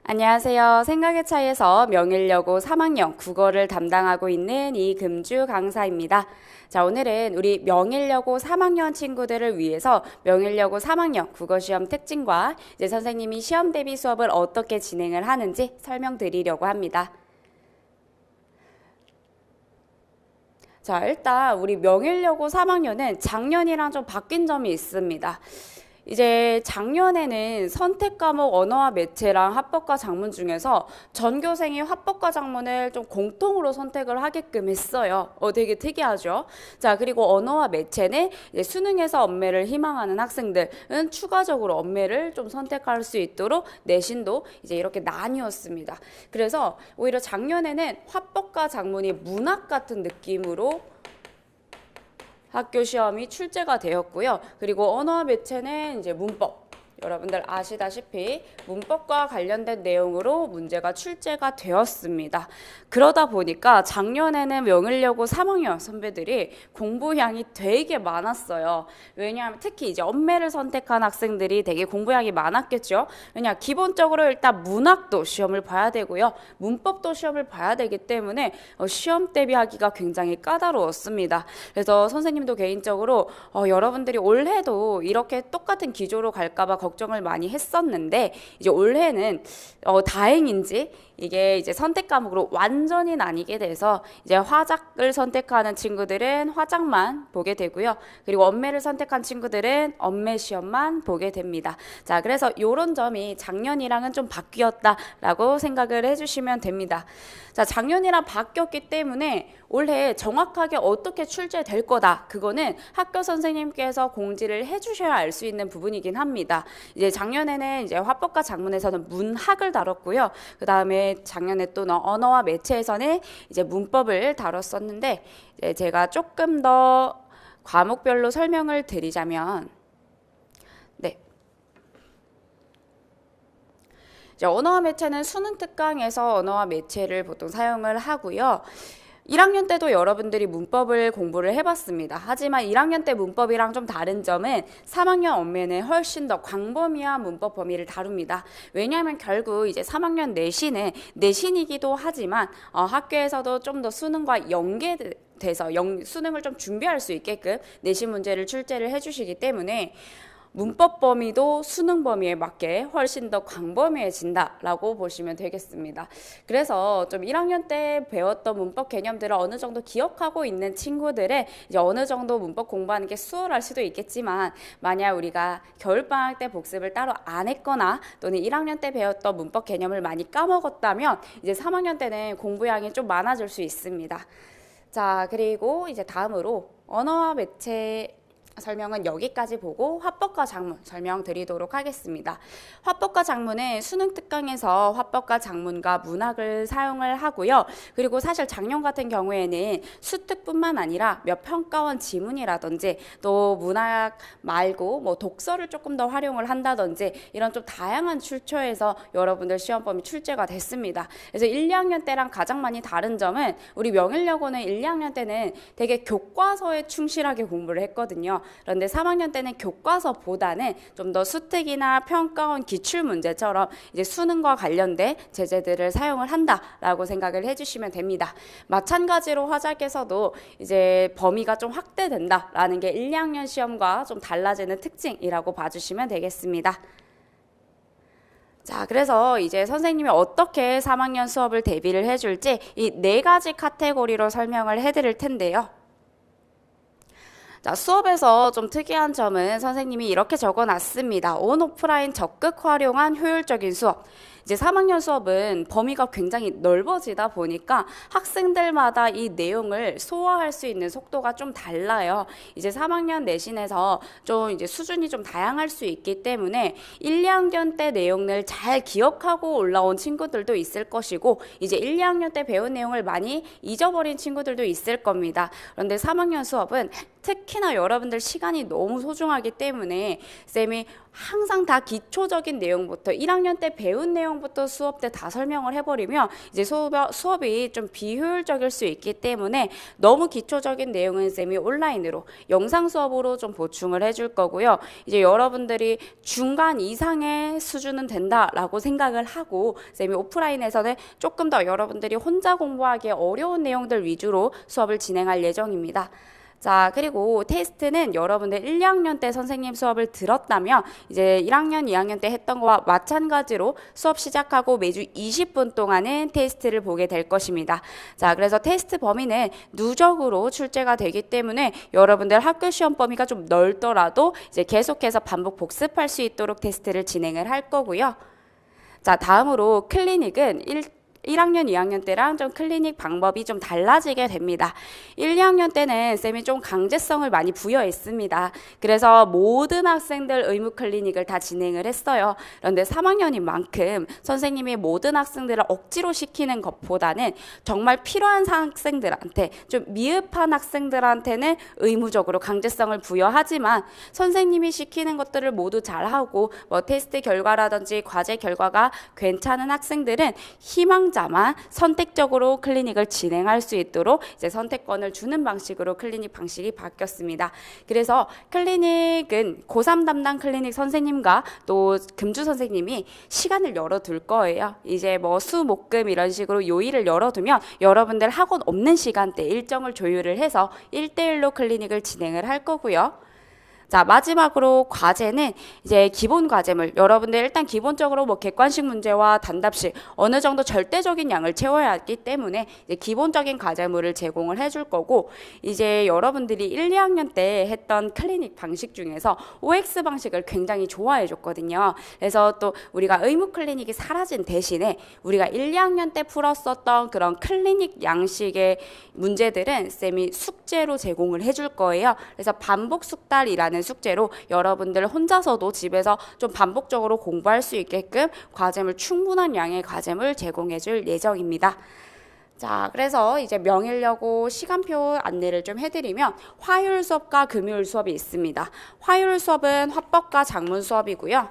안녕하세요. 생각의 차이에서 명일여고 3학년 국어를 담당하고 있는 이금주 강사입니다. 자, 오늘은 우리 명일여고 3학년 친구들을 위해서 명일여고 3학년 국어시험 특징과 이제 선생님이 시험 대비 수업을 어떻게 진행을 하는지 설명드리려고 합니다. 자, 일단 우리 명일여고 3학년은 작년이랑 좀 바뀐 점이 있습니다. 이제 작년에는 선택 과목 언어와 매체랑 합법과 작문 중에서 전교생이 합법과 작문을 좀 공통으로 선택을 하게끔 했어요. 되게 특이하죠? 자, 그리고 언어와 매체는 이제 수능에서 언매를 희망하는 학생들은 추가적으로 언매를 좀 선택할 수 있도록 내신도 이제 이렇게 나뉘었습니다. 그래서 오히려 작년에는 합법과 작문이 문학 같은 느낌으로 학교 시험이 출제가 되었고요. 그리고 언어와 매체는 이제 문법. 여러분들 아시다시피 문법과 관련된 내용으로 문제가 출제가 되었습니다. 그러다 보니까 작년에는 명일여고 3학년 선배들이 공부량이 되게 많았어요. 왜냐하면 특히 이제 언매를 선택한 학생들이 되게 공부량이 많았겠죠. 왜냐 기본적으로 일단 문학도 시험을 봐야 되고요. 문법도 시험을 봐야 되기 때문에 시험 대비하기가 굉장히 까다로웠습니다. 그래서 선생님도 개인적으로 여러분들이 올해도 이렇게 똑같은 기조로 갈까봐 걱정을 많이 했었는데 이제 올해는 다행인지 이게 이제 선택 과목으로 완전히 나뉘게 돼서 이제 화작을 선택하는 친구들은 화작만 보게 되고요. 그리고 언매를 선택한 친구들은 언매 시험만 보게 됩니다. 자, 그래서 이런 점이 작년이랑은 좀 바뀌었다라고 생각을 해주시면 됩니다. 자, 작년이랑 바뀌었기 때문에 올해 정확하게 어떻게 출제될 거다. 그거는 학교 선생님께서 공지를 해주셔야 알 수 있는 부분이긴 합니다. 이제 작년에는 이제 화법과 작문에서는 문학을 다뤘고요. 그 다음에 작년에 또 언어와 매체에서는 이제 문법을 다뤘었는데 이제 제가 조금 더 과목별로 설명을 드리자면 이제 언어와 매체는 수능 특강에서 언어와 매체를 보통 사용을 하고요. 1학년 때도 여러분들이 문법을 공부를 해봤습니다. 하지만 1학년 때 문법이랑 좀 다른 점은 3학년 언매는 훨씬 더 광범위한 문법 범위를 다룹니다. 왜냐하면 결국 이제 3학년 내신은 내신이기도 하지만 학교에서도 좀 더 수능과 연계돼서 수능을 좀 준비할 수 있게끔 내신 문제를 출제를 해주시기 때문에 문법 범위도 수능 범위에 맞게 훨씬 더 광범위해진다라고 보시면 되겠습니다. 그래서 좀 1학년 때 배웠던 문법 개념들을 어느 정도 기억하고 있는 친구들은 이제 어느 정도 문법 공부하는 게 수월할 수도 있겠지만 만약 우리가 겨울방학 때 복습을 따로 안 했거나 또는 1학년 때 배웠던 문법 개념을 많이 까먹었다면 이제 3학년 때는 공부량이 좀 많아질 수 있습니다. 자, 그리고 이제 다음으로 언어와 매체 설명은 여기까지 보고 화법과 작문 설명드리도록 하겠습니다. 화법과 작문은 수능 특강에서 화법과 작문과 문학을 사용을 하고요. 그리고 사실 작년 같은 경우에는 수특뿐만 아니라 몇 평가원 지문이라든지 또 문학 말고 뭐 독서를 조금 더 활용을 한다든지 이런 좀 다양한 출처에서 여러분들 시험 범위 출제가 됐습니다. 그래서 1, 2학년 때랑 가장 많이 다른 점은 우리 명일여고는 1, 2학년 때는 되게 교과서에 충실하게 공부를 했거든요. 그런데 3학년 때는 교과서보다는 좀 더 수특이나 평가원 기출문제처럼 이제 수능과 관련된 제재들을 사용을 한다라고 생각을 해주시면 됩니다. 마찬가지로 화작에서도 이제 범위가 좀 확대된다라는 게 1, 2학년 시험과 좀 달라지는 특징이라고 봐주시면 되겠습니다. 자, 그래서 이제 선생님이 어떻게 3학년 수업을 대비를 해줄지 이 4가지 카테고리로 설명을 해드릴 텐데요. 자, 수업에서 좀 특이한 점은 선생님이 이렇게 적어놨습니다. 온 오프라인 적극 활용한 효율적인 수업. 이제 3학년 수업은 범위가 굉장히 넓어지다 보니까 학생들마다 이 내용을 소화할 수 있는 속도가 좀 달라요. 이제 3학년 내신에서 좀 이제 수준이 좀 다양할 수 있기 때문에 1, 2학년 때 내용을 잘 기억하고 올라온 친구들도 있을 것이고 이제 1, 2학년 때 배운 내용을 많이 잊어버린 친구들도 있을 겁니다. 그런데 3학년 수업은 특히나 여러분들 시간이 너무 소중하기 때문에 쌤이 항상 다 기초적인 내용부터 1학년 때 배운 내용 내용부터 수업 때 다 설명을 해버리면 이제 수업이 좀 비효율적일 수 있기 때문에 너무 기초적인 내용은 쌤이 온라인으로 영상 수업으로 좀 보충을 해줄 거고요. 이제 여러분들이 중간 이상의 수준은 된다라고 생각을 하고 쌤이 오프라인에서는 조금 더 여러분들이 혼자 공부하기 어려운 내용들 위주로 수업을 진행할 예정입니다. 자, 그리고 테스트는 여러분들 1, 2학년 때 선생님 수업을 들었다면 이제 1학년, 2학년 때 했던 거와 마찬가지로 수업 시작하고 매주 20분 동안은 테스트를 보게 될 것입니다. 자, 그래서 테스트 범위는 누적으로 출제가 되기 때문에 여러분들 학교 시험 범위가 좀 넓더라도 이제 계속해서 반복 복습할 수 있도록 테스트를 진행을 할 거고요. 자, 다음으로 클리닉은 1학년, 2학년 때랑 좀 클리닉 방법이 좀 달라지게 됩니다. 1, 2학년 때는 쌤이 좀 강제성을 많이 부여했습니다. 그래서 모든 학생들 의무 클리닉을 다 진행을 했어요. 그런데 3학년인 만큼 선생님이 모든 학생들을 억지로 시키는 것보다는 정말 필요한 학생들한테 좀 미흡한 학생들한테는 의무적으로 강제성을 부여하지만 선생님이 시키는 것들을 모두 잘하고 뭐 테스트 결과라든지 과제 결과가 괜찮은 학생들은 희망자만 선택적으로 클리닉을 진행할 수 있도록 이제 선택권을 주는 방식으로 클리닉 방식이 바뀌었습니다. 그래서 클리닉은 고3 담당 클리닉 선생님과 또 금주 선생님이 시간을 열어둘 거예요. 이제 뭐 수, 목, 금 이런 식으로 요일을 열어두면 여러분들 학원 없는 시간대 일정을 조율을 해서 1대1로 클리닉을 진행을 할 거고요. 자, 마지막으로 과제는 이제 기본 과제물. 여러분들 일단 기본적으로 뭐 객관식 문제와 단답식 어느 정도 절대적인 양을 채워야 하기 때문에 이제 기본적인 과제물을 제공을 해줄 거고, 이제 여러분들이 1, 2학년 때 했던 클리닉 방식 중에서 OX 방식을 굉장히 좋아해 줬거든요. 그래서 또 우리가 의무 클리닉이 사라진 대신에 우리가 1, 2학년 때 풀었었던 그런 클리닉 양식의 문제들은 쌤이 숙제로 제공을 해줄 거예요. 그래서 반복 숙달이라는 숙제로 여러분들 혼자서도 집에서 좀 반복적으로 공부할 수 있게끔 과제물 충분한 양의 과제물 제공해 줄 예정입니다. 자, 그래서 이제 명일여고 시간표 안내를 좀 해드리면 화요일 수업과 금요일 수업이 있습니다. 화요일 수업은 화법과 작문 수업이고요.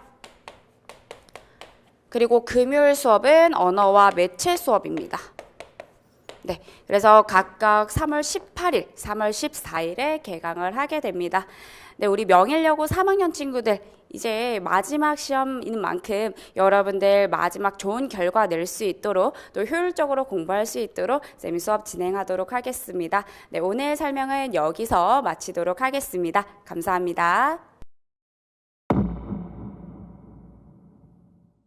그리고 금요일 수업은 언어와 매체 수업입니다. 네, 그래서 각각 3월 18일, 3월 14일에 개강을 하게 됩니다. 네, 우리 명일여고 3학년 친구들 이제 마지막 시험인 만큼 여러분들 마지막 좋은 결과 낼 수 있도록 또 효율적으로 공부할 수 있도록 쌤이 수업 진행하도록 하겠습니다. 네, 오늘 설명은 여기서 마치도록 하겠습니다. 감사합니다.